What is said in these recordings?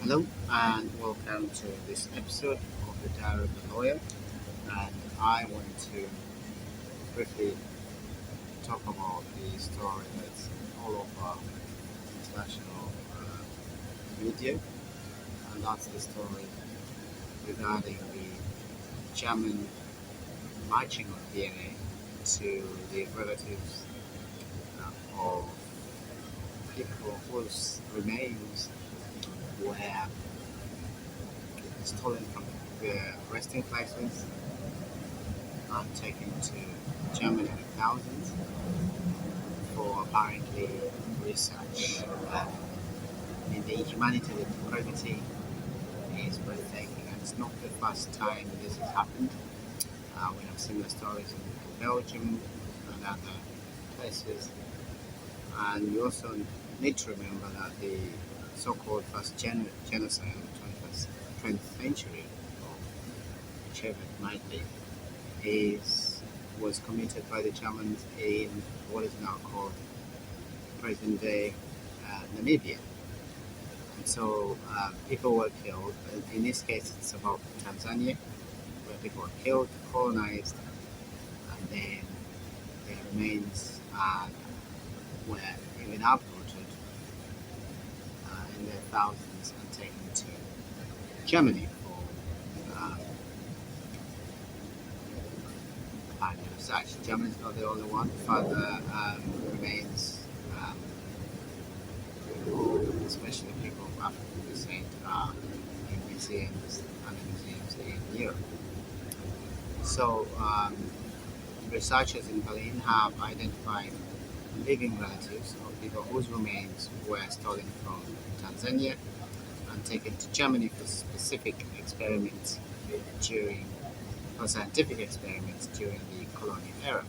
Hello and welcome to this episode of the Diary of a Lawyer. And I want to briefly talk about the story that's all over international media, and that's the story regarding the German matching of DNA to the relatives of people whose remains were stolen from their resting places and taken to Germany in thousands for apparently research. In the humanity, the depravity is breathtaking, and it's not the first time this has happened. We have similar stories in Belgium and other places, and we also need to remember that the so-called first genocide of the 20th century, or whichever it might be, was committed by the Germans in what is now called present-day Namibia. And so people were killed. In this case, it's about Tanzania, where people were killed, colonized, and then their remains were even uprooted in their thousands and taken to Germany for apparent research. Germany is not the only one. Further remains, especially people of African descent, are in museums and museums in Europe. So researchers in Berlin have identified living relatives of people whose remains were stolen from Tanzania and taken to Germany for specific experiments during, for scientific experiments during the colonial era.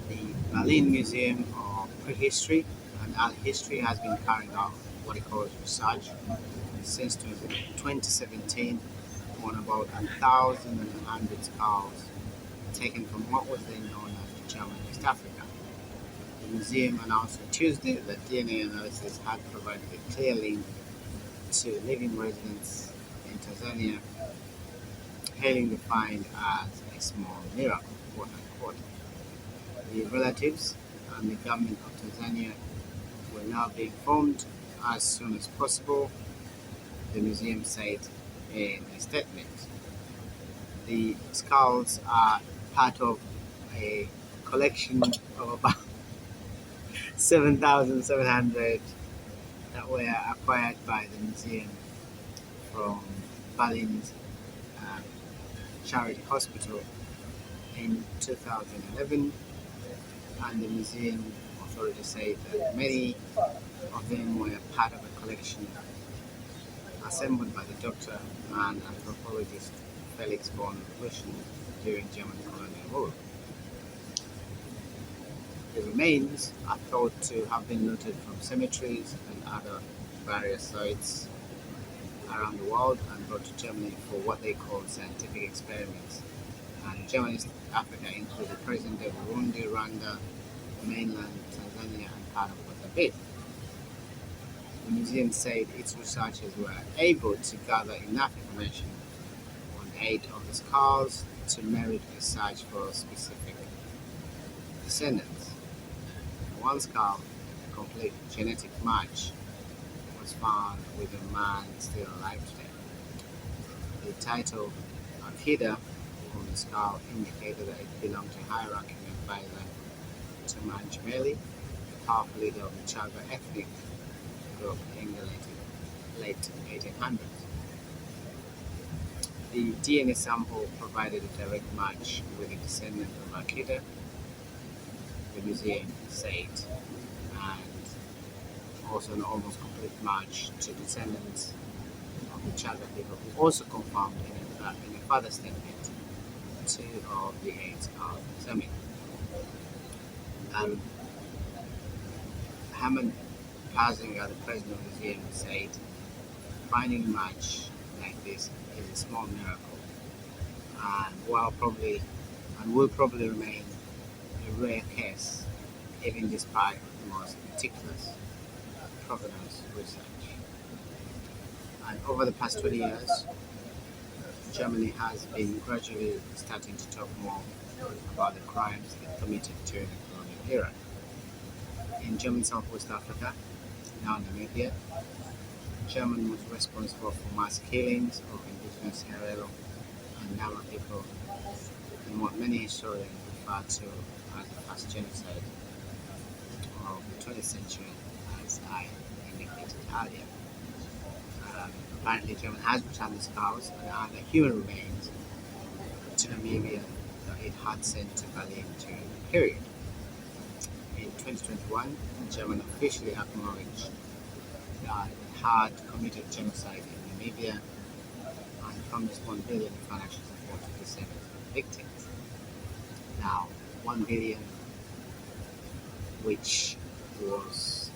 The Berlin Museum of Prehistory and Art History has been carrying out what it calls research since 2017 on about 1,100 skulls taken from what was then known as German West Africa. The museum announced on Tuesday that DNA analysis had provided a clear link to living residents in Tanzania, hailing the find as a small miracle, quote unquote. The relatives and the government of Tanzania will now be informed as soon as possible, the museum said in a statement. The skulls are part of a collection of about 7,700 that were acquired by the museum from Berlin's um, charity hospital in 2011, and the museum authorities say that many of them were part of a collection assembled by the doctor and anthropologist Felix von Buschen during German colonial rule. The remains are thought to have been looted from cemeteries and other various sites around the world and brought to Germany for what they call scientific experiments. And German East Africa included present-day Burundi, Rwanda, mainland Tanzania, and part of Mozambique. The museum said its researchers were able to gather enough information on 8 of the skulls to merit a search for specific descendants. One skull, a complete genetic match, was found with a man still alive today. The title Akida on the skull indicated that it belonged to high-ranking advisor Tuman Jemeli, the powerful leader of the Chaga ethnic group in the late 1800s. The DNA sample provided a direct match with a descendant of Akida, the museum said, and also an almost complete match to descendants of the Chaga people, who also confirmed in a further statement 2 of the 8 are examined. Herman Pazinger, the president of the museum, said, finding a match like this is a small miracle, and will probably remain a rare case, even despite the most meticulous provenance research. And over the past 20 years, Germany has been gradually starting to talk more about the crimes it committed during the colonial era. In German Southwest Africa, now Namibia, Germany was responsible for mass killings of indigenous Herero and Nama people in what many historians refer to as the first genocide of the 20th century, as I indicated earlier. Apparently, Germany has returned the scouts and other human remains to Namibia that it had sent to Berlin during the period. In 2021, Germany officially acknowledged that it had committed genocide in Namibia and promised 1 billion in financial support to descendants of victims. Now, 1 billion, which was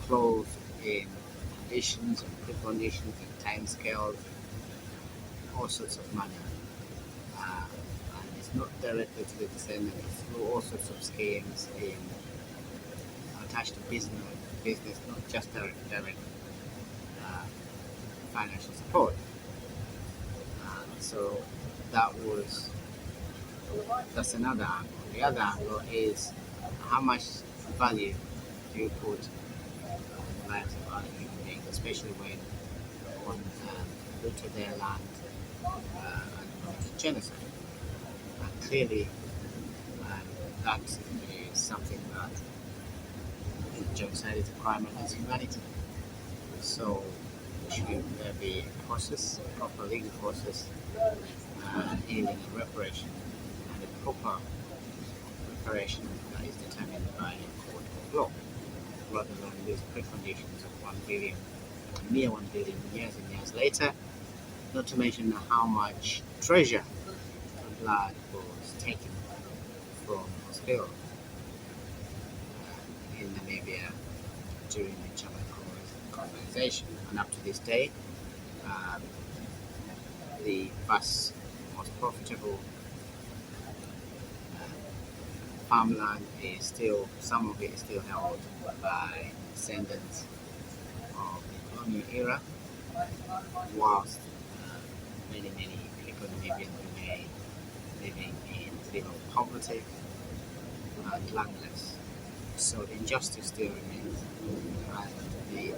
clothed in conditions and preconditions and timescales, all sorts of money. And it's not directly to the descendants, it's through all sorts of schemes attached to business, not just direct financial support. So that's another angle. The other angle is how much value do you put on the lives of other human beings, especially when on looted their land and committed genocide. And clearly, that is something that genocide is a crime against humanity. So should there be a process, a proper legal process, healing and reparation, and a proper reparation that is determined by a court of law, rather than these preconditions of 1 billion, mere 1 billion years and years later, not to mention how much treasure and blood was taken from Oslo in Namibia during the German colonization. And up to this day, the most profitable farmland is still, some of it is still held by descendants of the colonial era, whilst many people in Namibia remain living in civil poverty and landless. So the injustice still remains, and the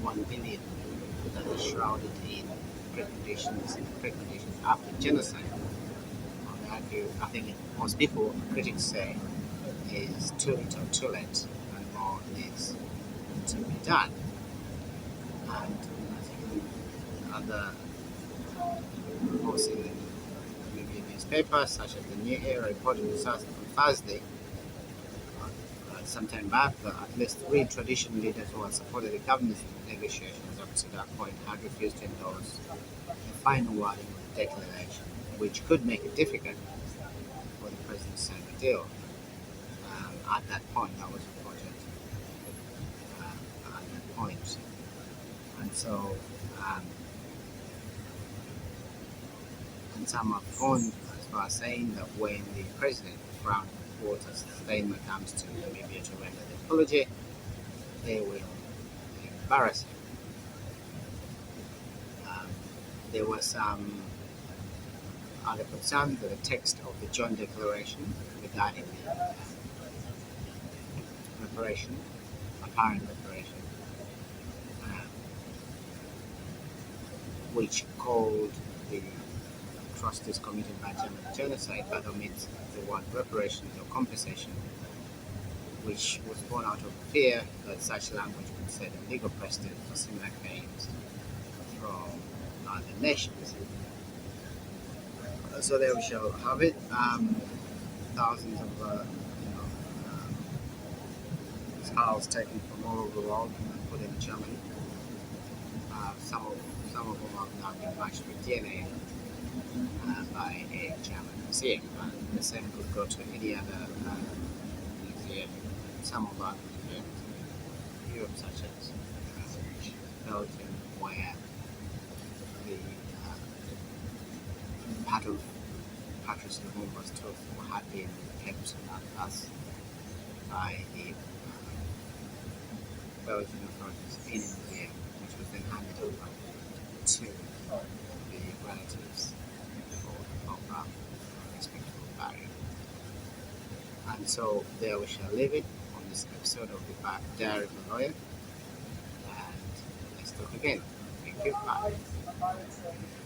1 billion that is shrouded in preconditions after genocide. I think most people, critics say, is too little, too late, and more needs to be done. And I think other reports in the newspapers, such as the New Era, reported on Thursday, some time back, that at least 3 traditional leaders who had supported the government's negotiations up to that point had refused to endorse the final wording of the declaration, which could make it difficult for the president to sign the deal. At that point, that was reported at that point. And so, and some have gone as far as saying that when the president frowned Waters' statement comes to Namibia to render the apology, they will embarrass him. There were some other concerns that the text of the joint declaration regarding the apparent reparation, which called the atrocities committed by German genocide, but omits the word reparations or compensation, which was born out of fear that such language would set a legal precedent for similar claims from other nations. So there we shall have it. Thousands of skulls taken from all over the world and put in Germany. Some of them have now been matched with DNA by a German museum. The same could go to any other museum. Some of our museums in Europe, such as Belgium, where the part of Patrice Lumumba's tooth had been kept as by the Belgian authorities in a museum, which was then handed over to the relatives of respectful burial. And so there we shall leave it on this episode of the Diary of a Lawyer, and let's talk again. Thank you. Bye.